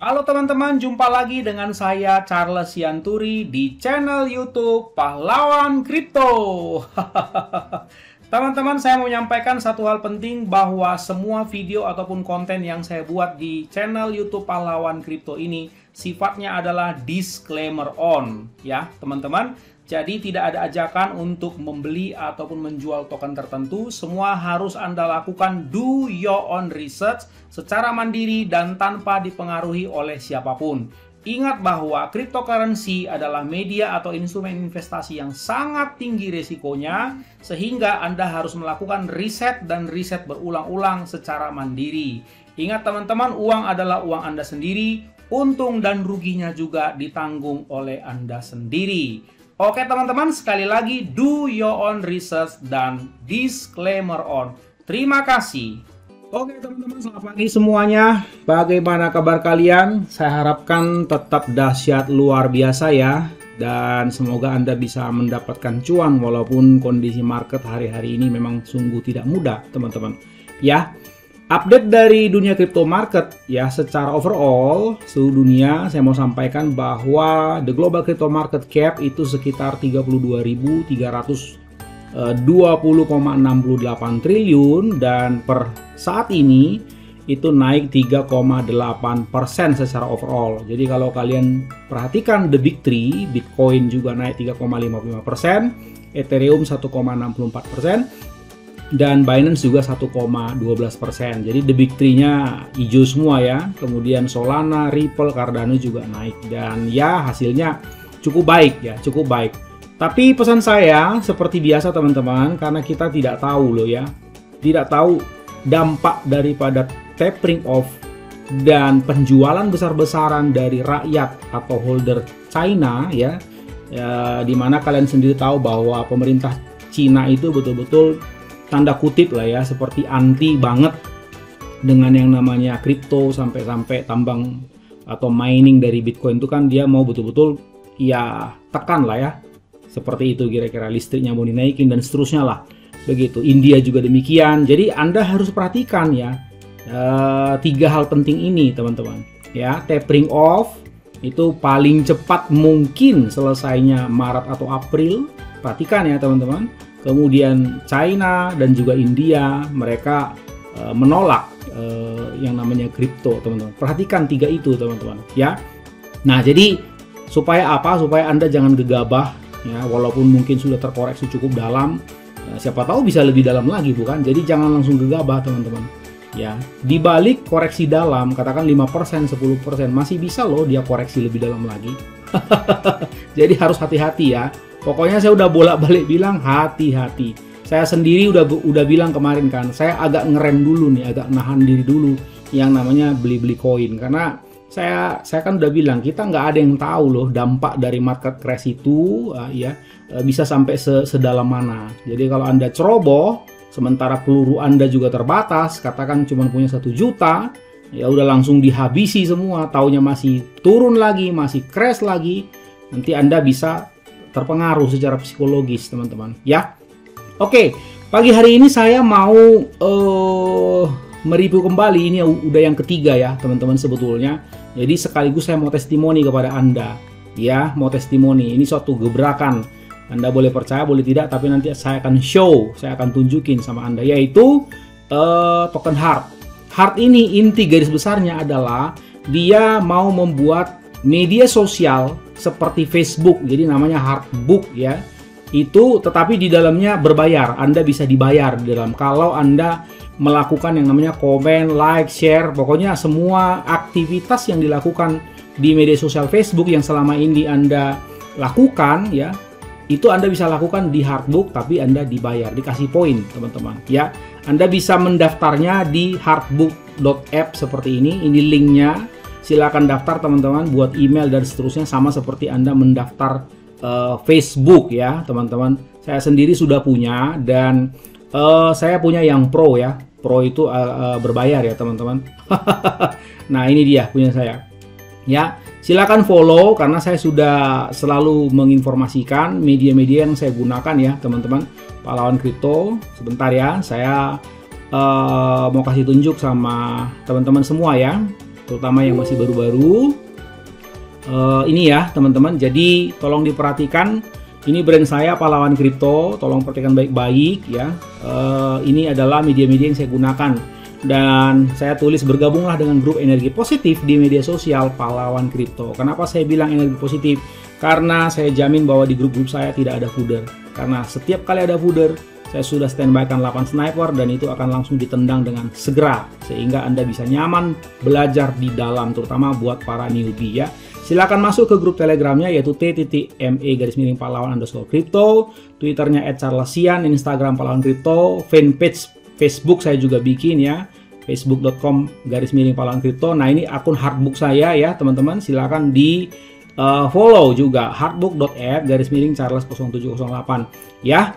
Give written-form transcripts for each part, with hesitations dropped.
Halo teman-teman, jumpa lagi dengan saya Charles Sianturi di channel YouTube Pahlawan Kripto. Teman-teman, saya mau menyampaikan satu hal penting bahwa semua video ataupun konten yang saya buat di channel YouTube Pahlawan Kripto ini sifatnya adalah disclaimer on, ya teman-teman. Jadi tidak ada ajakan untuk membeli ataupun menjual token tertentu. Semua harus Anda lakukan do your own research secara mandiri dan tanpa dipengaruhi oleh siapapun. Ingat bahwa cryptocurrency adalah media atau instrumen investasi yang sangat tinggi risikonya, sehingga Anda harus melakukan riset dan riset berulang-ulang secara mandiri. Ingat teman-teman, uang adalah uang Anda sendiri, untung dan ruginya juga ditanggung oleh Anda sendiri. Oke teman-teman, sekali lagi do your own research dan disclaimer on. Terima kasih. Oke teman-teman, selamat pagi semuanya. Bagaimana kabar kalian? Saya harapkan tetap dahsyat luar biasa ya. Dan semoga Anda bisa mendapatkan cuan walaupun kondisi market hari-hari ini memang sungguh tidak mudah teman-teman. Ya, update dari dunia crypto market ya, secara overall seluruh dunia saya mau sampaikan bahwa the global crypto market cap itu sekitar 32.320,68 triliun dan per saat ini itu naik 3,8% secara overall. Jadi kalau kalian perhatikan the big three, Bitcoin juga naik 3,55%, Ethereum 1,64%, dan Binance juga 1,12%. Jadi the big three-nya hijau semua ya. Kemudian Solana, Ripple, Cardano juga naik. Dan ya hasilnya cukup baik ya, cukup baik. Tapi pesan saya seperti biasa teman-teman, karena kita tidak tahu loh ya. Tidak tahu dampak daripada tapering off dan penjualan besar-besaran dari rakyat atau holder China ya. Dimana kalian sendiri tahu bahwa pemerintah Cina itu betul-betul tanda kutip lah ya, seperti anti banget dengan yang namanya kripto, sampai-sampai tambang atau mining dari Bitcoin itu kan dia mau betul-betul ya tekan lah ya, seperti itu kira-kira, listriknya mau dinaikin dan seterusnya lah begitu. India juga demikian. Jadi Anda harus perhatikan ya tiga hal penting ini teman-teman ya. Tapering off itu paling cepat mungkin selesainya Maret atau April, perhatikan ya teman-teman. Kemudian China dan juga India mereka menolak yang namanya kripto teman-teman. Perhatikan tiga itu teman-teman ya. Nah jadi supaya apa? Supaya Anda jangan gegabah ya, walaupun mungkin sudah terkoreksi cukup dalam, siapa tahu bisa lebih dalam lagi bukan? Jadi jangan langsung gegabah teman-teman ya. Di balik koreksi dalam katakan 5%, 10% masih bisa loh dia koreksi lebih dalam lagi. Jadi harus hati-hati ya. Pokoknya saya udah bolak-balik bilang hati-hati. Saya sendiri udah bilang kemarin kan, saya agak ngerem dulu nih, agak nahan diri dulu yang namanya beli-beli koin, karena saya kan udah bilang kita nggak ada yang tahu loh dampak dari market crash itu ya bisa sampai sedalam mana. Jadi kalau Anda ceroboh sementara peluru Anda juga terbatas, katakan cuma punya 1 juta, ya udah langsung dihabisi semua, taunya masih turun lagi, masih crash lagi, nanti Anda bisa terpengaruh secara psikologis teman-teman ya. Oke, pagi hari ini saya mau mereview kembali, ini udah yang ketiga ya teman-teman sebetulnya. Jadi sekaligus saya mau testimoni kepada Anda ya, mau testimoni. Ini suatu gebrakan, Anda boleh percaya boleh tidak, tapi nanti saya akan show, saya akan tunjukin sama Anda, yaitu token Heart. Heart ini inti garis besarnya adalah dia mau membuat media sosial seperti Facebook, jadi namanya Heartbook ya. Itu tetapi di dalamnya berbayar. Anda bisa dibayar di dalam kalau Anda melakukan yang namanya komen, like, share, pokoknya semua aktivitas yang dilakukan di media sosial Facebook yang selama ini Anda lakukan ya, itu Anda bisa lakukan di Heartbook tapi Anda dibayar, dikasih poin teman-teman ya. Anda bisa mendaftarnya di heartbook.app seperti ini linknya. Silakan daftar teman-teman, buat email dan seterusnya, sama seperti Anda mendaftar Facebook ya teman-teman. Saya sendiri sudah punya dan saya punya yang Pro ya. Pro itu berbayar ya teman-teman. Nah ini dia punya saya ya. Silakan follow karena saya sudah selalu menginformasikan media-media yang saya gunakan ya teman-teman. Pahlawan Kripto. Sebentar ya, saya mau kasih tunjuk sama teman-teman semua ya. terutama yang masih baru-baru. Ini ya teman-teman, jadi tolong diperhatikan. Ini brand saya Pahlawan Kripto, tolong perhatikan baik-baik ya. Ini adalah media-media yang saya gunakan, dan saya tulis bergabunglah dengan grup energi positif di media sosial Pahlawan Kripto. Kenapa saya bilang energi positif? Karena saya jamin bahwa di grup-grup saya tidak ada fooder. Karena setiap kali ada fooder, saya sudah standby-kan 8 sniper, dan itu akan langsung ditendang dengan segera, sehingga Anda bisa nyaman belajar di dalam, terutama buat para newbie ya. Silakan masuk ke grup Telegramnya, yaitu t.me/pahlawan_kripto, Twitternya @charlesian, Instagram Pahlawan Kripto, fanpage Facebook saya juga bikin ya, facebook.com/pahlawan kripto. Nah, ini akun hardbook saya ya teman-teman, silakan di follow juga, hardbook.app/charles0708 ya.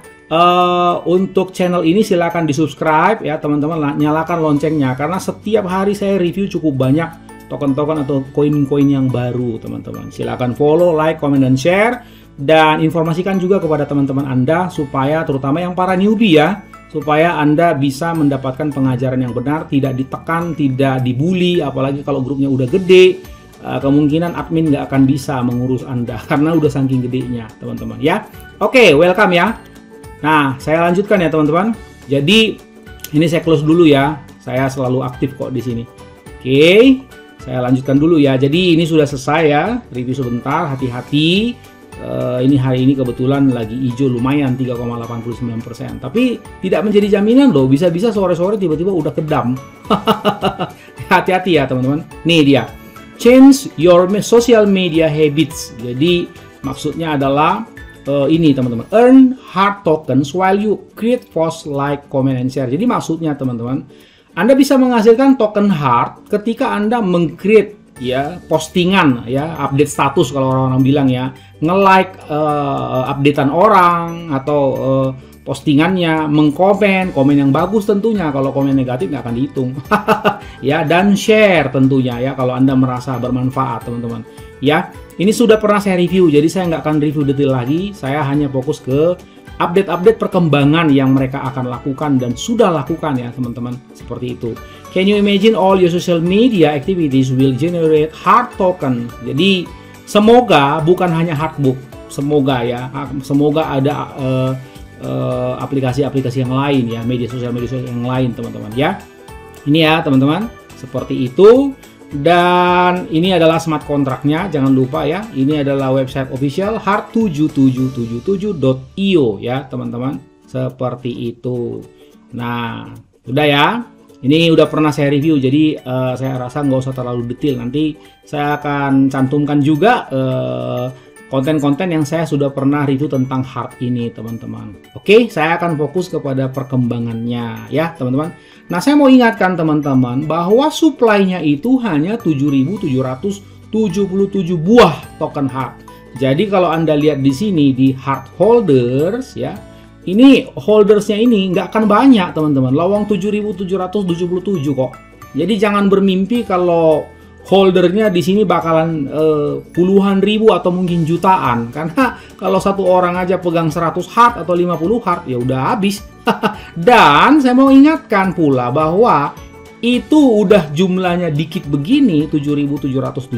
Untuk channel ini silakan di subscribe ya teman-teman, nyalakan loncengnya, karena setiap hari saya review cukup banyak token-token atau koin-koin yang baru teman-teman. Silakan follow, like, comment, dan share, dan informasikan juga kepada teman-teman Anda, supaya terutama yang para newbie ya, supaya Anda bisa mendapatkan pengajaran yang benar, tidak ditekan, tidak dibully, apalagi kalau grupnya udah gede. Kemungkinan admin nggak akan bisa mengurus Anda karena udah saking gedenya teman-teman ya. Oke, welcome ya. Nah, saya lanjutkan ya teman-teman. Jadi ini saya close dulu ya. Saya selalu aktif kok di sini. Oke, saya lanjutkan dulu ya. Jadi ini sudah selesai ya. Review sebentar, hati-hati. Ini hari ini kebetulan lagi hijau lumayan 3,89%. Tapi tidak menjadi jaminan loh. Bisa-bisa sore-sore tiba-tiba udah kedam. Hati-hati ya teman-teman. Nih dia. Change your social media habits. Jadi maksudnya adalah ini teman-teman, earn hard tokens while you create post, like, comment, and share. Jadi maksudnya teman-teman, Anda bisa menghasilkan token hard ketika Anda meng-create ya postingan ya, update status kalau orang-orang bilang ya, nge-like updatean orang atau postingannya, mengkomen, komen yang bagus tentunya. Kalau komen negatif nggak akan dihitung. Ya, dan share tentunya ya kalau Anda merasa bermanfaat teman-teman. Ya, ini sudah pernah saya review, jadi saya nggak akan review detail lagi. Saya hanya fokus ke update-update perkembangan yang mereka akan lakukan dan sudah lakukan ya teman-teman, seperti itu. Can you imagine all your social media activities will generate hard token? Jadi semoga bukan hanya hardbook, semoga ya, semoga ada aplikasi-aplikasi yang lain ya, media sosial yang lain teman-teman ya. Ini ya teman-teman, seperti itu. Dan ini adalah smart kontraknya, jangan lupa ya. Ini adalah website official hard7777.io ya teman-teman, seperti itu. Nah, udah ya. Ini udah pernah saya review, jadi saya rasa nggak usah terlalu detail. Nanti saya akan cantumkan juga konten-konten yang saya sudah pernah review tentang hard ini teman-teman. Oke, saya akan fokus kepada perkembangannya ya teman-teman. Nah, saya mau ingatkan teman-teman bahwa supply-nya itu hanya 7.777 buah token hard. Jadi kalau Anda lihat di sini di hard holders ya, ini holdersnya ini nggak akan banyak teman-teman. Lawang 7.777 kok. Jadi jangan bermimpi kalau holdernya di sini bakalan puluhan ribu atau mungkin jutaan, karena kalau satu orang aja pegang 100 hard atau 50 hard ya udah habis. Dan saya mau ingatkan pula bahwa itu udah jumlahnya dikit begini 7.777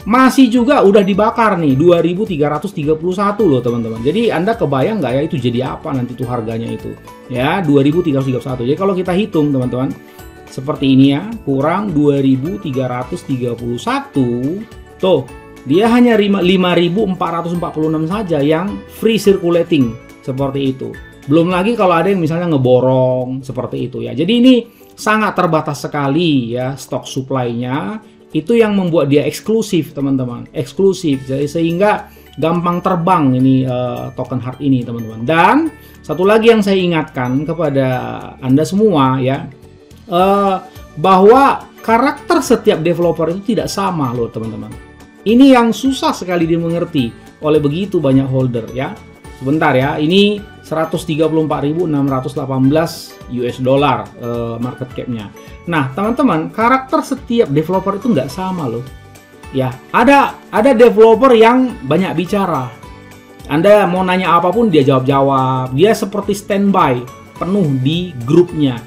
masih juga udah dibakar nih 2.331 loh teman-teman. Jadi Anda kebayang nggak ya itu jadi apa nanti tuh harganya itu ya, 2.331. Jadi kalau kita hitung teman-teman, seperti ini ya, kurang 2.331 tuh, dia hanya 5.446 saja yang free circulating seperti itu. Belum lagi kalau ada yang misalnya ngeborong seperti itu ya. Jadi ini sangat terbatas sekali ya stok supply-nya. Itu yang membuat dia eksklusif teman-teman, eksklusif. Jadi sehingga gampang terbang ini token hard ini teman-teman. Dan satu lagi yang saya ingatkan kepada Anda semua ya, bahwa karakter setiap developer itu tidak sama loh teman-teman. Ini yang susah sekali dimengerti oleh begitu banyak holder ya. Sebentar ya, ini 134.618 US dollar market cap-nya. Nah teman-teman, karakter setiap developer itu nggak sama loh. Ya, ada developer yang banyak bicara. Anda mau nanya apapun dia jawab-jawab. Dia seperti standby penuh di grupnya.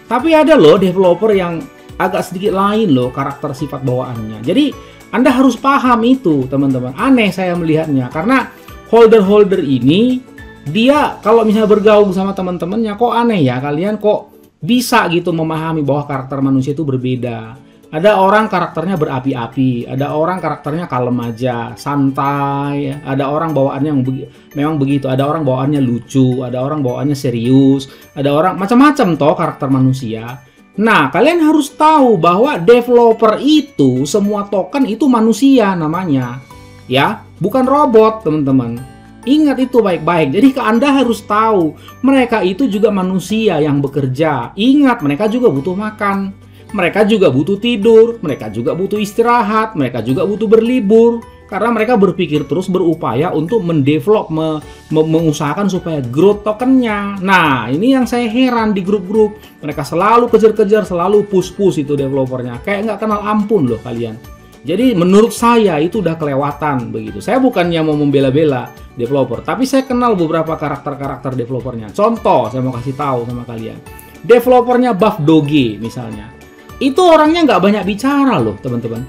Tapi ada loh developer yang agak sedikit lain loh karakter sifat bawaannya. Jadi Anda harus paham itu teman-teman. Aneh saya melihatnya karena holder-holder ini dia kalau misalnya bergaul sama teman-temannya kok aneh ya, kalian kok bisa gitu memahami bahwa karakter manusia itu berbeda. Ada orang karakternya berapi-api, ada orang karakternya kalem aja, santai, ada orang bawaannya memang begitu, ada orang bawaannya lucu, ada orang bawaannya serius, ada orang macam-macam toh karakter manusia. Nah, kalian harus tahu bahwa developer itu semua token itu manusia namanya. Ya, bukan robot, teman-teman. Ingat itu baik-baik. Jadi Anda harus tahu, mereka itu juga manusia yang bekerja. Ingat, mereka juga butuh makan. Mereka juga butuh tidur, mereka juga butuh istirahat, mereka juga butuh berlibur. Karena mereka berpikir terus berupaya untuk mendevelop, mengusahakan supaya growth tokennya. Nah, ini yang saya heran di grup-grup. Mereka selalu kejar-kejar, selalu push-push itu developernya. Kayak nggak kenal ampun loh kalian. Jadi menurut saya itu udah kelewatan begitu. Saya bukannya mau membela-bela developer, tapi saya kenal beberapa karakter-karakter developernya. Contoh, saya mau kasih tahu sama kalian. Developernya Buff Doge misalnya. Itu orangnya nggak banyak bicara loh teman-teman.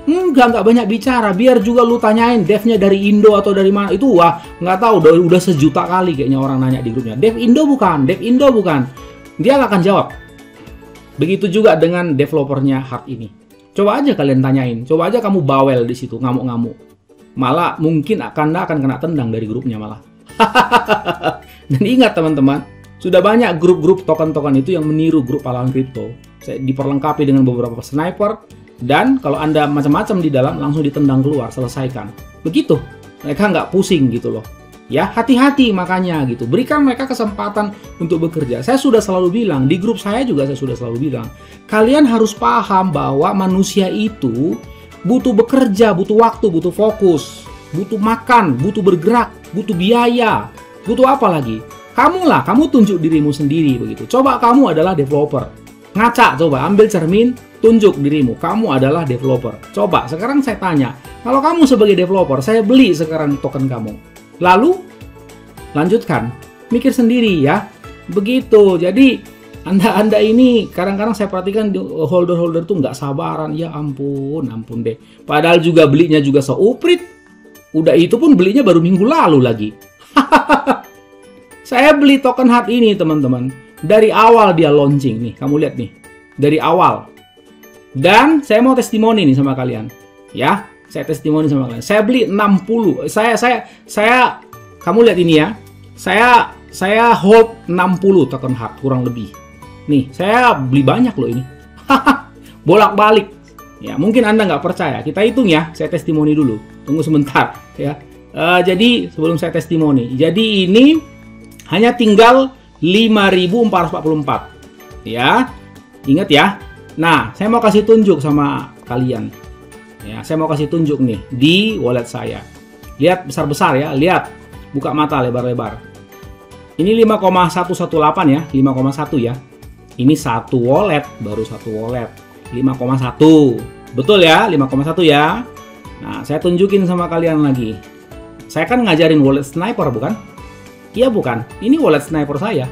Nggak banyak bicara. Biar juga lu tanyain devnya dari Indo atau dari mana. Itu wah nggak tahu udah sejuta kali kayaknya orang nanya di grupnya. Dev Indo bukan, Dev Indo bukan. Dia nggak akan jawab. Begitu juga dengan developernya Hard ini. Coba aja kalian tanyain. Coba aja kamu bawel di situ, ngamuk-ngamuk. Malah mungkin Anda akan kena tendang dari grupnya malah. Dan ingat teman-teman, sudah banyak grup-grup token-token itu yang meniru grup pahlawan kripto. Saya diperlengkapi dengan beberapa sniper, dan kalau Anda macam-macam di dalam langsung ditendang keluar, selesaikan. Begitu, mereka nggak pusing gitu loh. Ya, hati-hati makanya gitu. Berikan mereka kesempatan untuk bekerja. Saya sudah selalu bilang, di grup saya juga saya sudah selalu bilang, kalian harus paham bahwa manusia itu butuh bekerja, butuh waktu, butuh fokus, butuh makan, butuh bergerak, butuh biaya, butuh apa lagi? Kamu tunjuk dirimu sendiri begitu. Coba kamu adalah developer. Ngaca, coba ambil cermin, tunjuk dirimu. Kamu adalah developer. Coba, sekarang saya tanya. Kalau kamu sebagai developer, saya beli sekarang token kamu. Lalu, lanjutkan. Mikir sendiri ya. Begitu. Jadi, Anda ini kadang-kadang saya perhatikan holder-holder tuh nggak sabaran. Ya ampun deh. Padahal juga belinya juga seuprit. Udah itu pun belinya baru minggu lalu lagi. Saya beli token Hard ini teman-teman. Dari awal dia launching nih, kamu lihat nih. Dari awal. Dan saya mau testimoni nih sama kalian. Ya, saya testimoni sama kalian. Saya beli 60. Saya kamu lihat ini ya. Saya hold 60 token Hard kurang lebih. Nih, saya beli banyak loh ini. Bolak-balik. Ya, mungkin Anda nggak percaya. Kita hitung ya, saya testimoni dulu. Tunggu sebentar ya. Jadi sebelum saya testimoni. Jadi ini hanya tinggal 5.444 ya, ingat ya. Nah, saya mau kasih tunjuk sama kalian ya, saya mau kasih tunjuk nih di wallet saya. Lihat besar-besar ya, lihat, buka mata lebar-lebar. Ini 5,118 ya, 5,1 ya. Ini satu wallet, baru satu wallet 5,1, betul ya, 5,1 ya. Nah, saya tunjukin sama kalian lagi. Saya kan ngajarin wallet sniper bukan? Iya bukan, ini wallet sniper saya.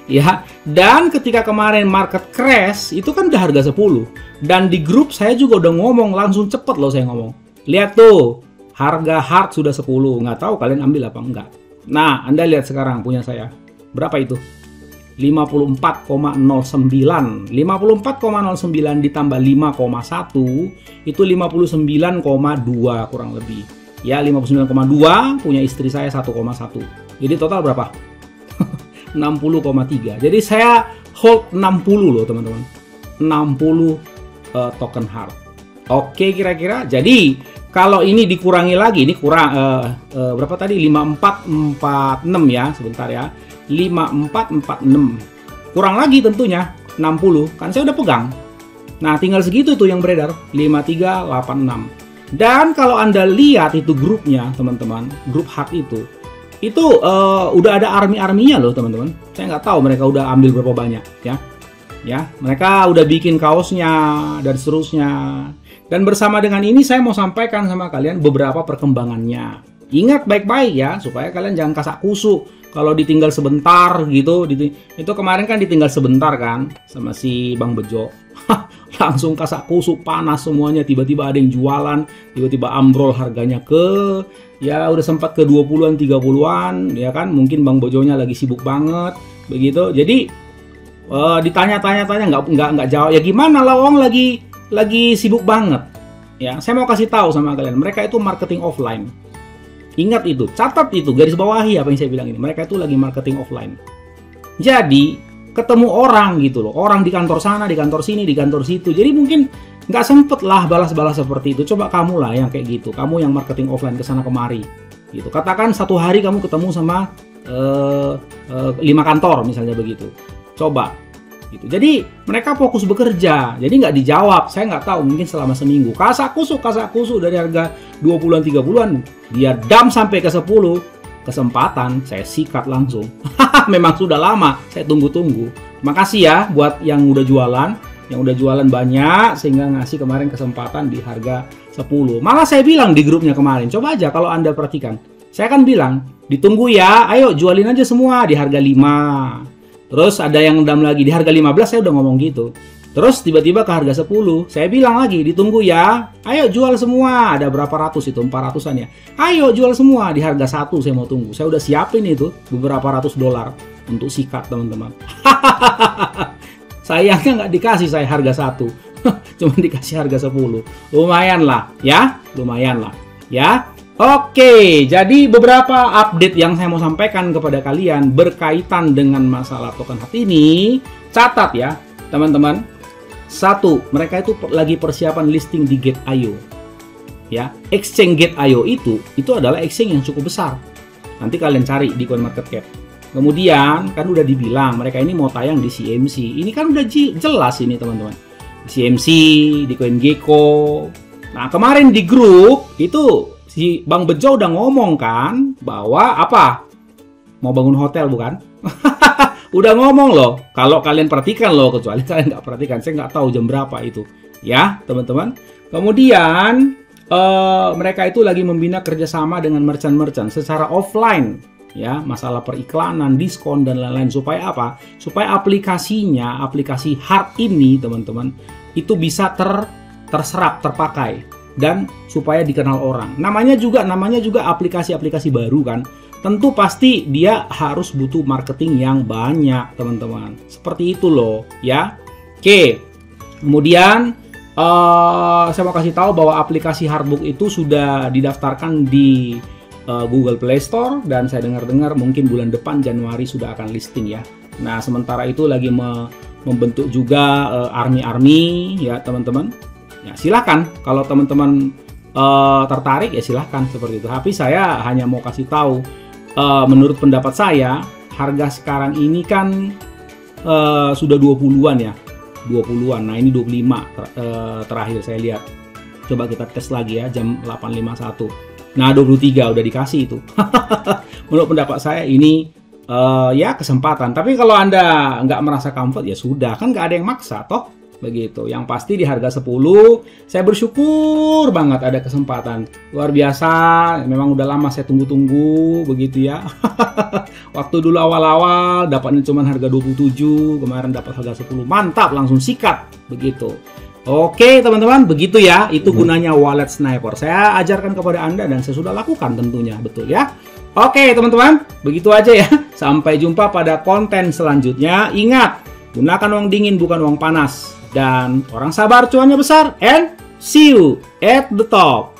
Ya, dan ketika kemarin market crash itu kan udah harga 10. Dan di grup saya juga udah ngomong, langsung cepet loh saya ngomong. Lihat tuh, harga Hard sudah 10. Nggak tahu kalian ambil apa enggak. Nah, Anda lihat sekarang punya saya. Berapa itu? 54,09. 54,09 ditambah 5,1 itu 59,2 kurang lebih. Ya, 59,2 punya istri saya 1,1. Jadi total berapa? 60,3. Jadi saya hold 60 loh teman-teman. 60 token Hard. Oke, kira-kira. Jadi kalau ini dikurangi lagi, ini kurang berapa tadi? 5446 ya, sebentar ya. 5446. Kurang lagi tentunya 60. Kan saya udah pegang. Nah, tinggal segitu tuh yang beredar, 5386. Dan kalau Anda lihat itu grupnya, teman-teman, grup Hard itu udah ada army-arminya loh, teman-teman. Saya nggak tahu mereka udah ambil berapa banyak, ya. Ya, mereka udah bikin kaosnya dan seterusnya. Dan bersama dengan ini saya mau sampaikan sama kalian beberapa perkembangannya. Ingat baik-baik ya, supaya kalian jangan kasak kusuk. Kalau ditinggal sebentar gitu, itu kemarin kan ditinggal sebentar kan sama si Bang Bejo. Langsung kasak kusuk, panas semuanya, tiba-tiba ada yang jualan, tiba-tiba ambrol harganya ya udah sempat ke 20-an, 30-an, ya kan, mungkin Bang Bejonya lagi sibuk banget, begitu. Jadi ditanya-tanya nggak jawab, ya gimana lah, orang lagi sibuk banget. Ya, saya mau kasih tahu sama kalian, mereka itu marketing offline. Ingat itu, catat itu, garis bawahi apa yang saya bilang ini. Mereka itu lagi marketing offline. Jadi, ketemu orang gitu loh. Orang di kantor sana, di kantor sini, di kantor situ. Jadi mungkin nggak sempet lah balas-balas seperti itu. Coba kamu lah yang kayak gitu. Kamu yang marketing offline kesana kemari. Gitu. Katakan satu hari kamu ketemu sama 5 kantor misalnya begitu. Coba. Gitu. Jadi mereka fokus bekerja, jadi nggak dijawab. Saya nggak tahu, mungkin selama seminggu kasak kusuk dari harga 20-an 30-an dia dump sampai ke 10. Kesempatan saya sikat langsung. Memang sudah lama saya tunggu-tunggu. Makasih ya buat yang udah jualan banyak sehingga ngasih kemarin kesempatan di harga 10. Malah saya bilang di grupnya kemarin, coba aja kalau Anda perhatikan, saya kan bilang ditunggu ya, ayo jualin aja semua di harga 5. Terus ada yang dam lagi di harga 15, saya udah ngomong gitu. Terus tiba-tiba ke harga 10, saya bilang lagi ditunggu ya. Ayo jual semua, ada berapa ratus itu, 400-an ya. Ayo jual semua di harga 1, saya mau tunggu. Saya udah siapin itu beberapa ratus dolar untuk sikat teman-teman. Sayangnya nggak dikasih saya harga 1. Cuma dikasih harga 10. Lumayan lah ya, ya. Oke, jadi beberapa update yang saya mau sampaikan kepada kalian berkaitan dengan masalah token HAT ini. Catat ya, teman-teman. 1, mereka itu lagi persiapan listing di Gate.io. Ya, exchange Gate.io itu adalah exchange yang cukup besar. Nanti kalian cari di CoinMarketCap. Kemudian kan udah dibilang mereka ini mau tayang di CMC. Ini kan udah jelas ini, teman-teman. Di CMC, di CoinGecko. Nah, kemarin di grup itu si Bang Bejo udah ngomong kan bahwa apa? Mau bangun hotel bukan? Udah ngomong loh. Kalau kalian perhatikan loh, kecuali kalian nggak perhatikan, saya nggak tahu jam berapa itu. Ya, teman-teman. Kemudian mereka itu lagi membina kerjasama dengan merchant-merchant secara offline. Ya, masalah periklanan, diskon dan lain-lain. Supaya apa? Supaya aplikasinya, aplikasi HAT ini, teman-teman, itu bisa terserap, terpakai. Dan supaya dikenal orang. Namanya juga aplikasi-aplikasi baru kan. Tentu pasti dia harus butuh marketing yang banyak, teman-teman. Seperti itu loh, ya. Oke. Kemudian saya mau kasih tahu bahwa aplikasi Hardbook itu sudah didaftarkan di Google Play Store dan saya dengar-dengar mungkin bulan depan Januari sudah akan listing ya. Nah, sementara itu lagi membentuk juga army ya, teman-teman. Ya, silakan kalau teman-teman tertarik ya silahkan seperti itu. Tapi saya hanya mau kasih tahu menurut pendapat saya harga sekarang ini kan sudah 20-an ya. 20-an. Nah, ini 25 terakhir saya lihat. Coba kita tes lagi ya jam 8.51. Nah, 23 udah dikasih itu. Menurut pendapat saya ini ya kesempatan. Tapi kalau Anda nggak merasa comfort ya sudah, kan nggak ada yang maksa toh. Begitu. Yang pasti di harga 10 saya bersyukur banget ada kesempatan. Luar biasa. Memang udah lama saya tunggu-tunggu begitu ya. Waktu dulu awal-awal dapatnya cuma harga 27, kemarin dapat harga 10. Mantap, langsung sikat begitu. Oke, teman-teman, begitu ya. Itu gunanya wallet sniper. Saya ajarkan kepada Anda dan saya sudah lakukan tentunya, betul ya. Oke, teman-teman, begitu aja ya. Sampai jumpa pada konten selanjutnya. Ingat, gunakan uang dingin bukan uang panas. Dan orang sabar cuannya besar, and see you at the top.